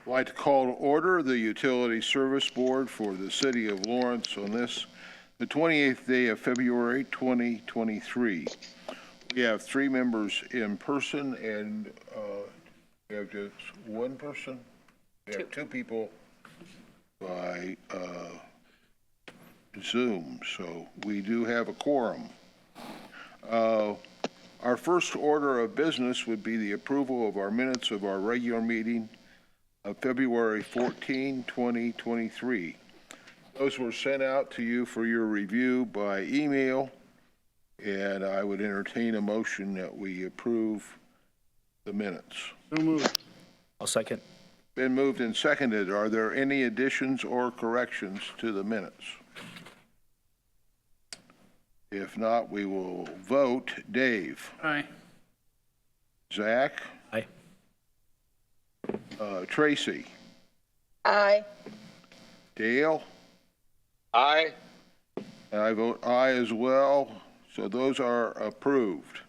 I'd like to call to order the Utility Service Board for the City of Lawrence on this, the 28th day of February 2023. We have 3 members in person and we have just 1 person. We have 2 people by Zoom, so we do have a quorum. Our first order of business would be the approval of our minutes of our regular meeting of February 14, 2023. Those were sent out to you for your review by email, and I would entertain a motion that we approve the minutes. So moved. I'll second. Been moved and seconded. Are there any additions or corrections to the minutes? If not, we will vote. Dave? Aye. Zach? Aye. Tracy? Aye. Dale? Aye. And I vote aye as well, so those are approved.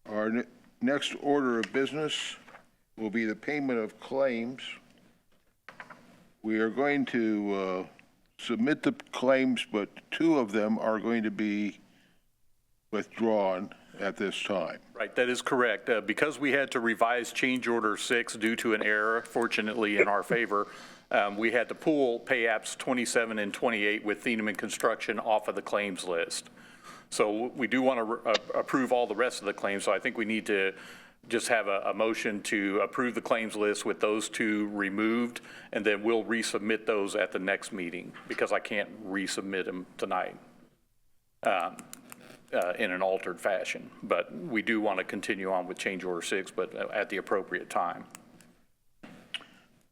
Our next order of business will be the payment of claims. We are going to submit the claims, but 2 of them are going to be withdrawn at this time. Right, that is correct. Because we had to revise change order 6 due to an error, fortunately in our favor, we had to pull pay apps 27 and 28 with Thieneman Construction off of the claims list. So we do want to approve all the rest of the claims, so I think we need to just have a motion to approve the claims list with those 2 removed, and then we'll resubmit those at the next meeting, because I can't resubmit them tonight in an altered fashion. But we do want to continue on with change order 6, but at the appropriate time.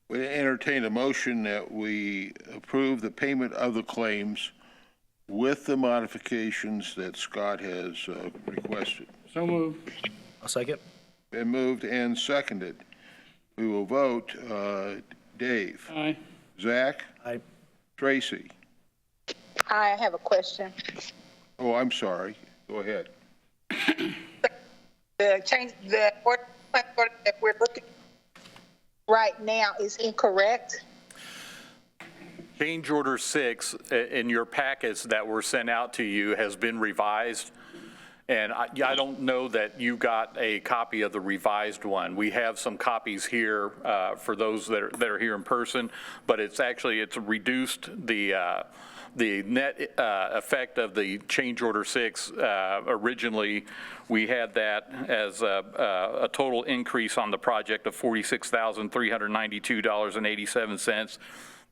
We entertain a motion that we approve the payment of the claims with the modifications that Scott has requested. So moved. I'll second. Been moved and seconded. We will vote. Dave? Aye. Zach? Aye. Tracy? I have a question. Oh, I'm sorry. Go ahead. The order that we're looking right now is incorrect. Change order 6 in your packets that were sent out to you has been revised. And I don't know that you got a copy of the revised one. We have some copies here for those that are here in person, but it's reduced the net effect of the change order 6. Originally, we had that as a total increase on the project of $46,392.87.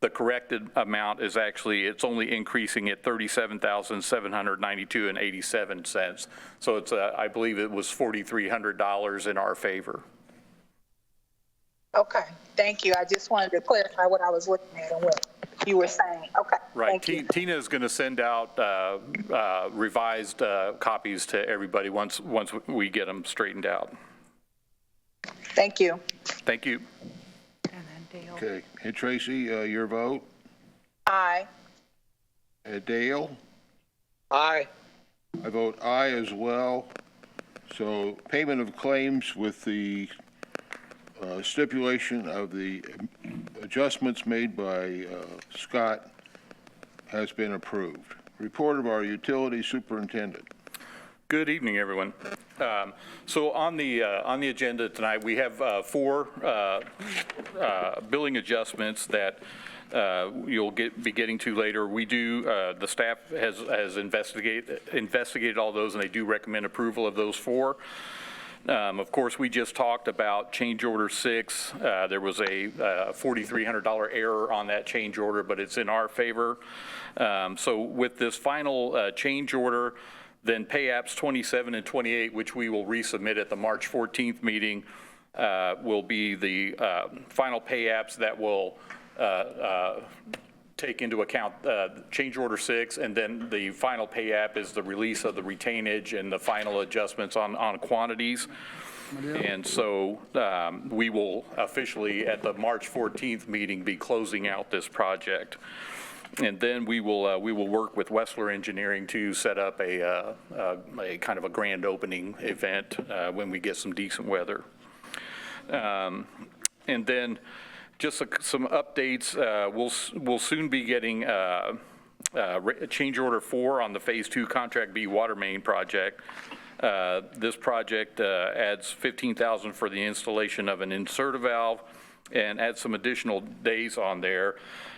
The corrected amount is it's only increasing at $37,792.87. So it's, I believe it was $4,300 in our favor. Okay, thank you. I just wanted to clarify what I was looking at and what you were saying. Okay, Right. thank you. Tina is going to send out revised copies to everybody once we get them straightened out. Thank you. Thank you. Okay. Hey, Tracy, your vote? Aye. Dale? Aye. I vote aye as well. So payment of claims with the stipulation of the adjustments made by Scott has been approved. Report of our utility superintendent. Good evening, everyone. So on the agenda tonight, we have 4 billing adjustments that you'll be getting to later. We do, the staff has investigated all those, and they do recommend approval of those 4. Of course, we just talked about change order 6. There was a $4,300 error on that change order, but it's in our favor. So with this final change order, then pay apps 27 and 28, which we will resubmit at the March 14th meeting, will be the final pay apps that will take into account change order 6, and then the final pay app is the release of the retainage and the final adjustments on quantities. And so we will officially, at the March 14th meeting, be closing out this project. And then we will work with Wessler Engineering to set up a kind of a grand opening event when we get some decent weather. And then just some updates. We'll soon be getting change order 4 on the Phase 2 Contract B water main project. This project adds $15,000 for the installation of an inserter valve and adds some additional days on there.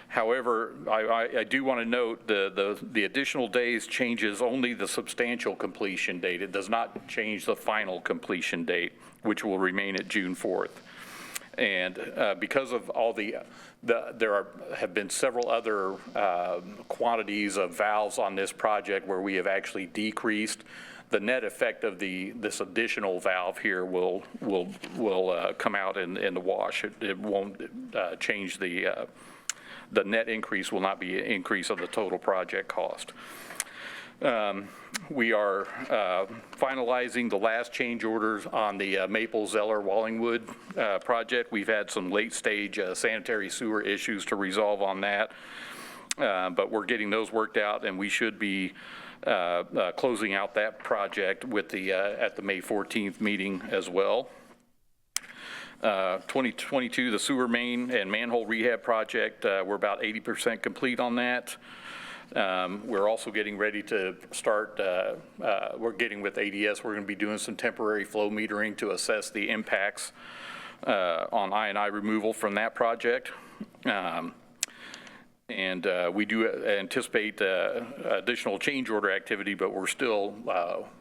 However, I do want to note the additional days changes only the substantial completion date. It does not change the final completion date, which will remain at June 4th. And because of all there have been several other quantities of valves on this project where we have actually decreased, the net effect of this additional valve here will come out in the wash. It won't change the net increase will not be an increase of the total project cost. We are finalizing the last change orders on the Maple Zeller Wallingwood project. We've had some late stage sanitary sewer issues to resolve on that, but we're getting those worked out, and we should be closing out that project with at the May 14th meeting as well. 2022, the sewer main and manhole rehab project, we're about 80% complete on that. We're also getting ready to start, we're getting with ADS, we're going to be doing some temporary flow metering to assess the impacts on I&I removal from that project. And we do anticipate additional change order activity, but we're still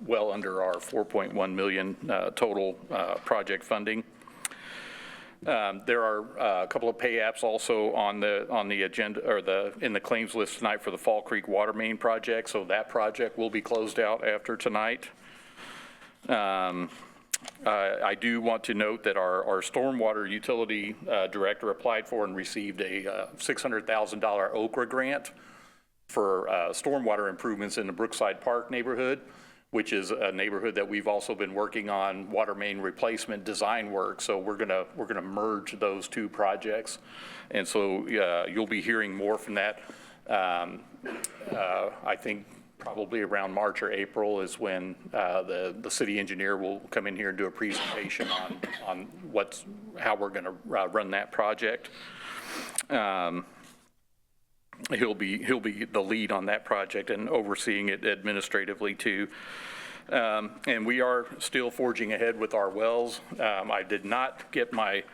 well under our $4.1 million total project funding. There are a couple of pay apps also on the agenda, or in the claims list tonight for the Fall Creek Water Main project, so that project will be closed out after tonight. I do want to note that our stormwater utility director applied for and received a $600,000 Okra grant for stormwater improvements in the Brookside Park neighborhood, which is a neighborhood that we've also been working on water main replacement design work. So we're gonna merge those two projects, and so you'll be hearing more from that. I think probably around March or April is when the city engineer will come in here and do a presentation on how we're gonna run that project. He'll be the lead on that project and overseeing it administratively too. And we are still forging ahead with our wells. I did not get my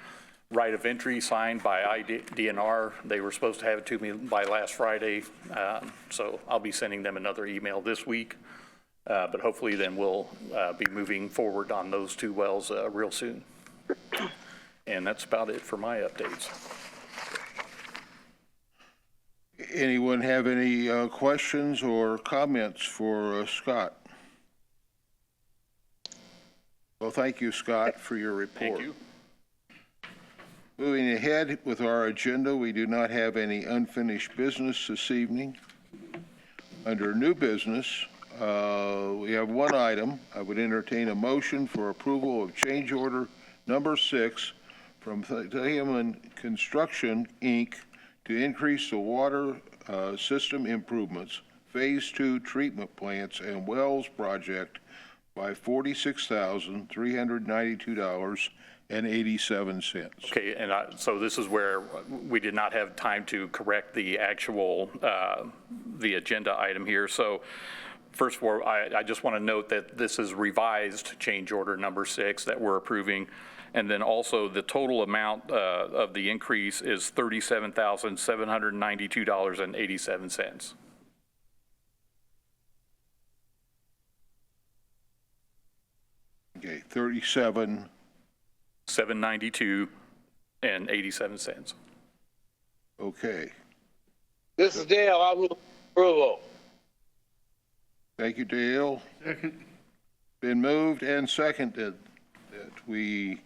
right of entry signed by IDNR. They were supposed to have it to me by last Friday. So I'll be sending them another email this week. But hopefully then we'll be moving forward on those two wells real soon. And that's about it for my updates. Anyone have any questions or comments for Scott? Well, thank you, Scott, for your report. Thank you. Moving ahead with our agenda, we do not have any unfinished business this evening. Under new business, we have one item. I would entertain a motion for approval of change order number 6 from Thielman Construction, Inc. to increase the water system improvements, Phase 2 treatment plants and wells project by $46,392.87. Okay, and so this is where we did not have time to correct the actual, the agenda item here. So first of all, I just want to note that this is revised change order number 6 that we're approving. And then also the total amount of the increase is $37,792.87. Okay, 792.87. Okay. This is Dale. I'll move approval. Thank you, Dale. Second. Been moved and seconded that we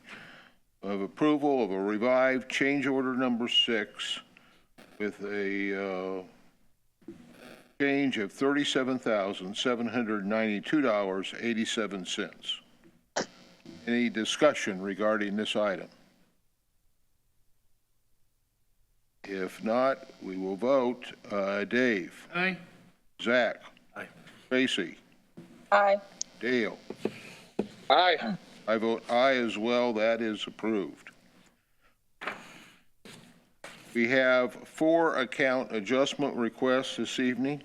have approval of a revived change order number 6 with a change of $37,792.87. Any discussion regarding this item? If not, we will vote. Dave? Aye. Zach? Aye. Tracy? Aye. Dale? Aye. I vote aye as well. That is approved. We have 4 account adjustment requests this evening.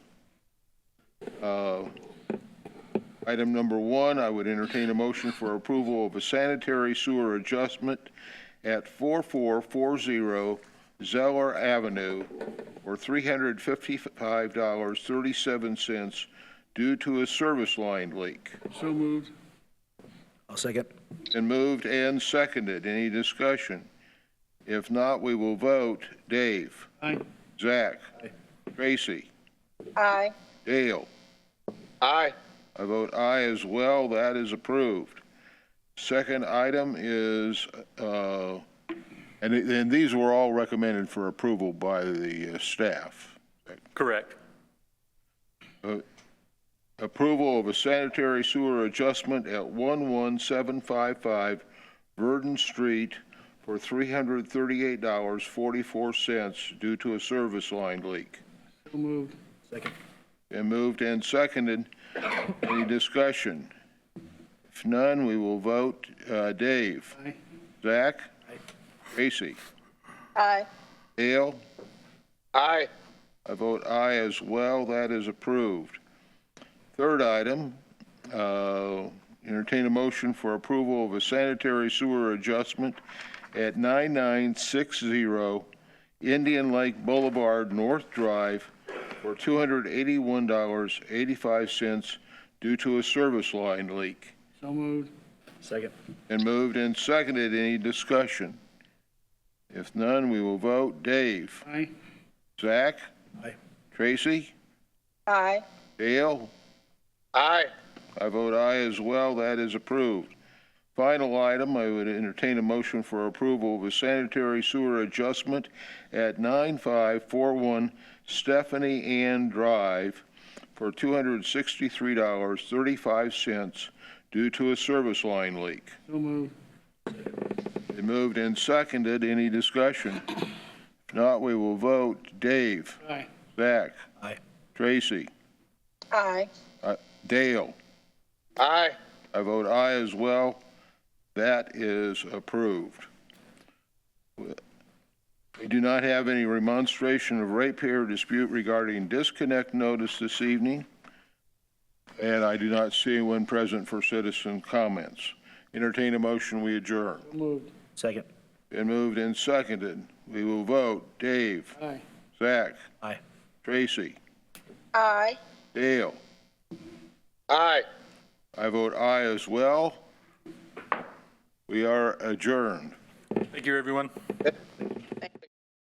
Item number 1, I would entertain a motion for approval of a sanitary sewer adjustment at 4440 Zeller Avenue for $355.37 due to a service line leak. So moved. I'll second. Been moved and seconded. Any discussion? If not, we will vote. Dave? Aye. Zach? Tracy? Aye. Dale? Aye. I vote aye as well. That is approved. Second item is, and these were all recommended for approval by the staff. Correct. Approval of a sanitary sewer adjustment at 11755 Verdon Street for $338.44 due to a service line leak. So moved. Second. Been moved and seconded. Any discussion? If none, we will vote. Dave? Aye. Zach? Aye. Tracy? Aye. Dale? Aye. I vote aye as well. That is approved. Third item, entertain a motion for approval of a sanitary sewer adjustment at 9960 Indian Lake Boulevard North Drive for $281.85 due to a service line leak. So moved. Second. And moved and seconded. Any discussion? If none, we will vote. Dave? Aye. Zach? Aye. Tracy? Aye. Dale? Aye. I vote aye as well. That is approved. Final item, I would entertain a motion for approval of a sanitary sewer adjustment at 9541 Stephanie Ann Drive for $263.35 due to a service line leak. So moved. Been moved and seconded. Any discussion? If not, we will vote. Dave? Aye. Zach? Aye. Tracy? Aye. Dale? Aye. I vote aye as well. That is approved. We do not have any remonstration of ratepayer dispute regarding disconnect notice this evening, and I do not see anyone present for citizen comments. Entertain a motion, we adjourn. So moved. Second. Been moved and seconded. We will vote. Dave? Aye. Zach? Aye. Tracy? Aye. Dale? Aye. I vote aye as well. We are adjourned. Thank you, everyone.